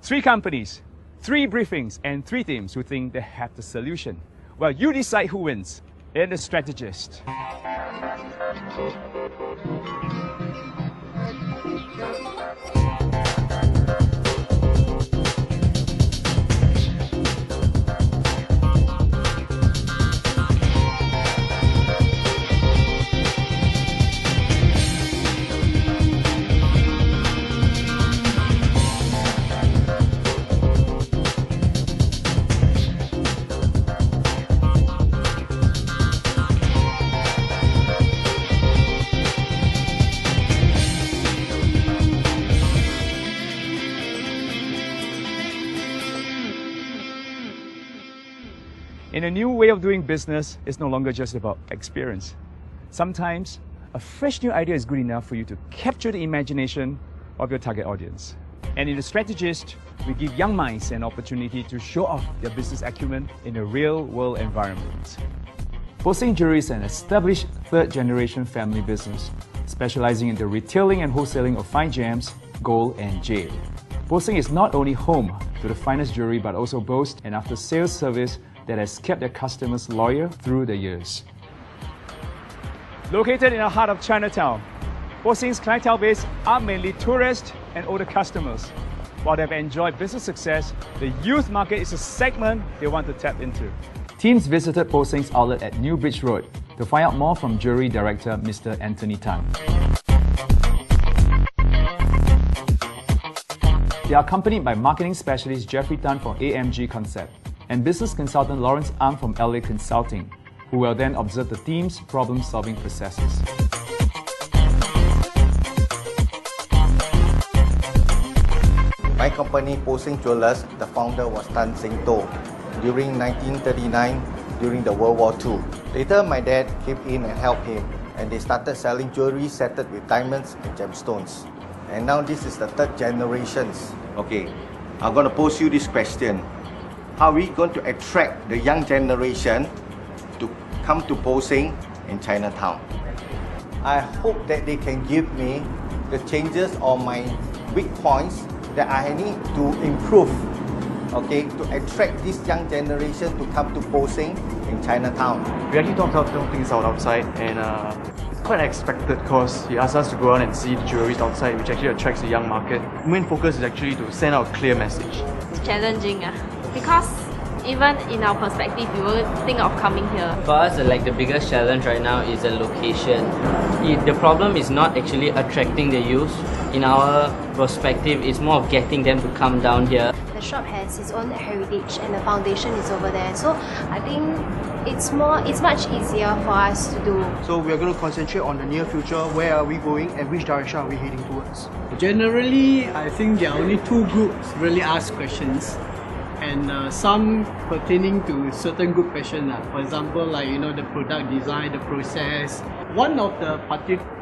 3 companies, 3 briefings, and 3 teams who think they have the solution. Well, you decide who wins in The Strategist. In a new way of doing business, it's no longer just about experience. Sometimes, a fresh new idea is good enough for you to capture the imagination of your target audience. And in The Strategist, we give young minds an opportunity to show off their business acumen in a real-world environment. Poh Seng Jewelry is an established third-generation family business, specializing in the retailing and wholesaling of fine gems, gold, and jade. Poh Seng is not only home to the finest jewelry, but also boasts an after-sales service that has kept their customers loyal through the years. Located in the heart of Chinatown, Poh Seng's clientele base are mainly tourists and older customers. While they've enjoyed business success, the youth market is a segment they want to tap into. Teams visited Poh Seng's outlet at New Bridge Road to find out more from Jewelry Director Mr. Anthony Tan. They are accompanied by marketing specialist Jeffrey Tan from AMG Concept and business consultant Lawrence Ang from LA Consulting, who will then observe the team's problem-solving processes. My company, Poh Seng Jewelers, the founder was Tan Seng Toh during 1939, during the World War II. Later, my dad came in and helped him, and they started selling jewelry set with diamonds and gemstones. And now this is the 3rd generations. Okay, I'm going to pose you this question. How are we going to attract the young generation to come to Poh Seng in Chinatown? I hope that they can give me the changes or my weak points that I need to improve, okay, to attract this young generation to come to Poh Seng in Chinatown. We actually talked about things outside, and it's quite unexpected because he asked us to go around and see the jewelry outside, which actually attracts the young market. The main focus is actually to send out a clear message. It's challenging because even in our perspective, we won't think of coming here. For us, the biggest challenge right now is the location. The problem is not actually attracting the youth. In our perspective, it's more of getting them to come down here. The shop has its own heritage and the foundation is over there. So I think it's much easier for us to do. So we are going to concentrate on the near future. Where are we going and which direction are we heading towards? Generally, I think there are only 2 groups really ask questions, and some pertaining to certain group questions. For example, like the product design, the process. One of the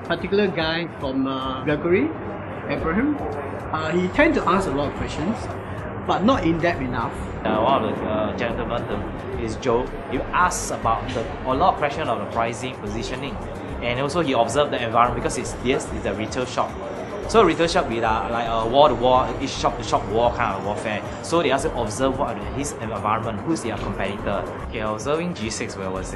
particular guy from Gregory, Abraham, he tends to ask a lot of questions, but not in depth enough. One of the gentlemen is Joe. He asked about a lot of questions on the pricing, positioning, and also he observed the environment because it's a retail shop. So retail shop with like a wall-to-wall, each shop-to-shop wall kind of warfare. So they also observe what his environment, who's their competitor. Okay, observing G6 was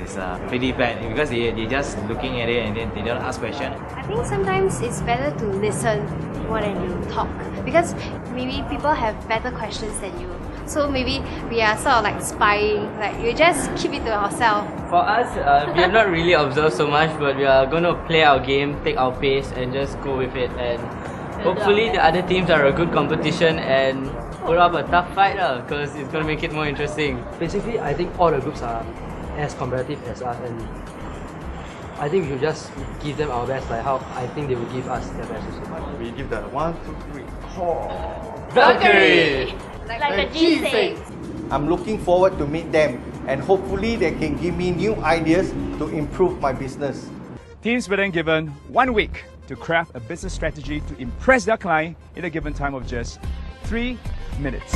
pretty bad because they just looking at it and then they don't ask questions. I think sometimes it's better to listen more than you talk, because maybe people have better questions than you. So maybe we are sort of like spying, like you just keep it to yourself. For us, we have not really observed so much, but we are going to play our game, take our pace, and just go with it. And hopefully the other teams are a good competition and put up a tough fight because it's going to make it more interesting. Basically, I think all the groups are as competitive as us, and I think we should just give them our best, like how I think they will give us their best also. We give the 1, 2, 3, 4. Valkyrie! Like a G6. I'm looking forward to meet them, and hopefully they can give me new ideas to improve my business. Teams were then given 1 week to craft a business strategy to impress their client in a given time of just 3 minutes.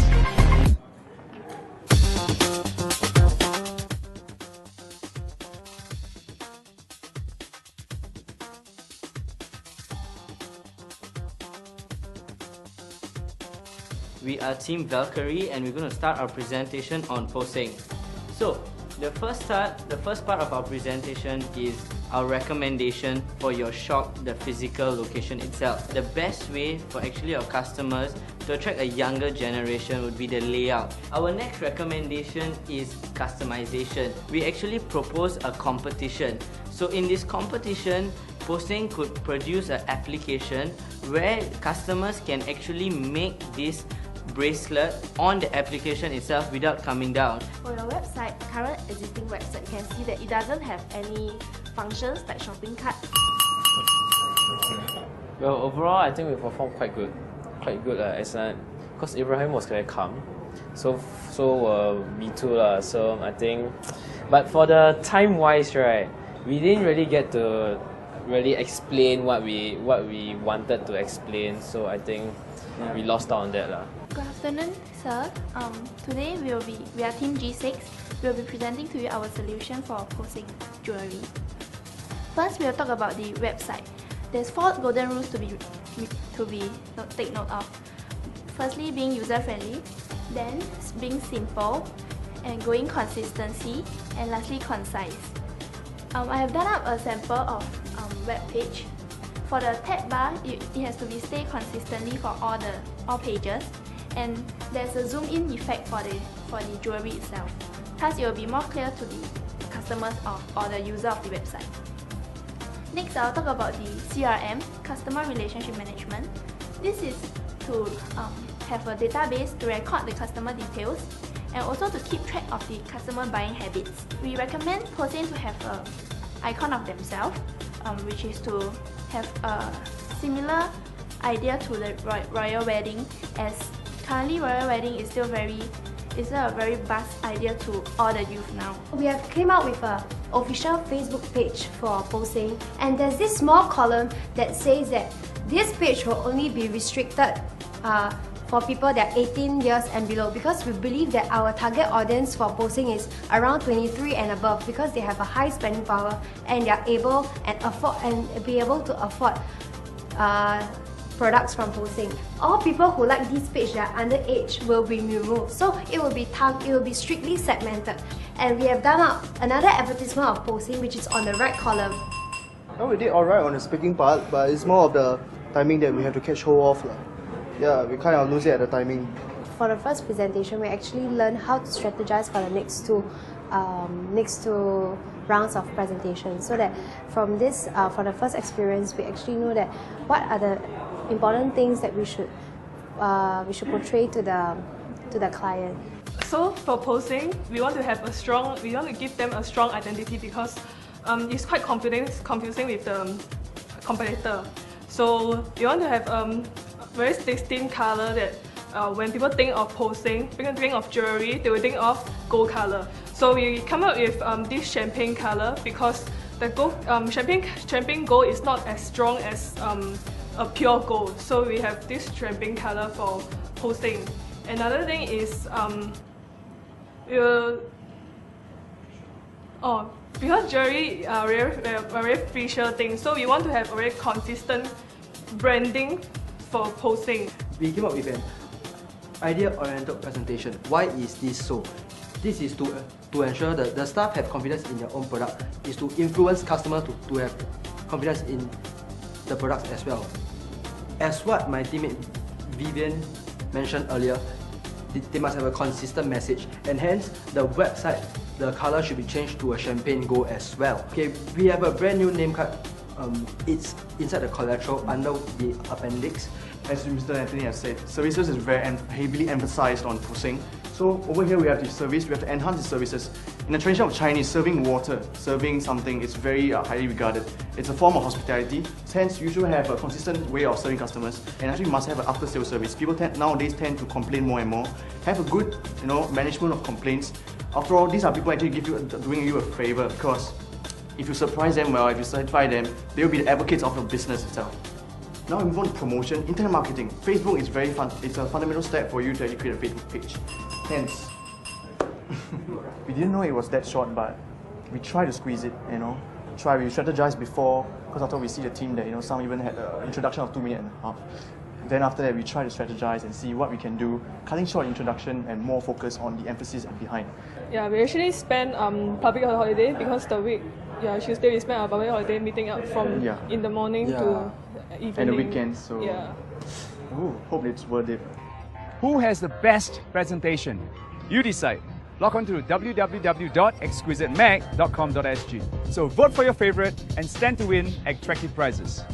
We are Team Valkyrie and we're going to start our presentation on Poh Seng. So, the first part of our presentation is our recommendation for your shop, the physical location itself. The best way for actually our customers to attract a younger generation would be the layout. Our next recommendation is customization. We actually propose a competition. So in this competition, Poh Seng could produce an application where customers can actually make this bracelet on the application itself without coming down. For your website, current existing website, you can see that it doesn't have any functions like shopping cart. Well, overall, I think we performed quite good as because Ibrahim was very calm, so me too lah. So I think, but for the time wise, right, we didn't really get to really explain what we wanted to explain. So I think we lost out on that lah. Good afternoon, sir. Today we are Team G6. We will be presenting to you our solution for Poh Seng Jewelry. First, we will talk about the website. There's 4 golden rules to take note of. Firstly, being user-friendly, then being simple, and going consistency, and lastly, concise. I have done up a sample of web page. For the tab bar, it has to stay consistently for all pages, and there's a zoom in effect for the jewelry itself. Thus, it will be more clear to the customers or the user of the website. Next, I'll talk about the CRM, Customer Relationship Management. This is to have a database to record the customer details and also to keep track of the customer buying habits. We recommend Poh Seng to have an icon of themselves, which is to have a similar idea to the royal wedding, as currently royal wedding is still a very vast idea to all the youth now. We have came out with an official Facebook page for Poh Seng, and there's this small column that says that this page will only be restricted for people that are 18 years and below, because we believe that our target audience for Poh Seng is around 23 and above, because they have a high spending power and they are able and be able to afford products from Poh Seng. All people who like this page that are underage will be removed, so it will be strictly segmented. And we have done up another advertisement of Poh Seng, which is on the right column. Well, we did alright on the speaking part, but it's more of the timing that we have to catch hold of. Yeah, we kind of lose it at the timing. For the first presentation, we actually learned how to strategize for the next two rounds of presentation, so that from this, for the first experience, we actually know that what are the important things that we should portray to the client. So for Poh Seng, we want to give them a strong identity, because it's quite confusing with the competitor. So we want to have very distinct color that when people think of Poh Seng, when they think of jewelry, they will think of gold color. So we come up with this champagne color, because the gold, champagne gold is not as strong as a pure gold. So we have this champagne color for Poh Seng. Another thing is because jewelry are very visual things, so we want to have a very consistent branding for Poh Seng. We came up with an idea-oriented presentation. Why is this so? This is to ensure that the staff have confidence in their own product, is to influence customers to have confidence in the products as well. As what my teammate Vivian mentioned earlier, they must have a consistent message, and hence the website, the color should be changed to a champagne gold as well. Okay, we have a brand new name card. It's inside the collateral under the appendix. As Mr. Anthony has said, services is very heavily emphasized on Poh Seng. So over here we have the service, we have to enhance the services. In the tradition of Chinese, serving water, serving something is very highly regarded. It's a form of hospitality. Hence, you should have a consistent way of serving customers, and actually must have an after-sales service. People nowadays tend to complain more and more. Have a good, management of complaints. After all, these are people actually doing you a favor, because if you surprise them well, if you satisfy them, they will be the advocates of your business itself. Now we move on to promotion. Internet marketing. Facebook is very fun. It's a fundamental step for you to actually create a Facebook page. Hence, we didn't know it was that short, but we try to squeeze it, we strategized before, because after we see the team that, some even had an introduction of 2.5 minutes. Then after that, we try to strategize and see what we can do, cutting short introduction and more focus on the emphasis behind. Yeah, we actually spend public holiday because the week, Tuesday we spend our public holiday meeting up from in the morning to evening. And the weekends, so hope it's worth it. Who has the best presentation? You decide. Log on to www.exquisitemag.com.sg. So vote for your favorite and stand to win attractive prizes.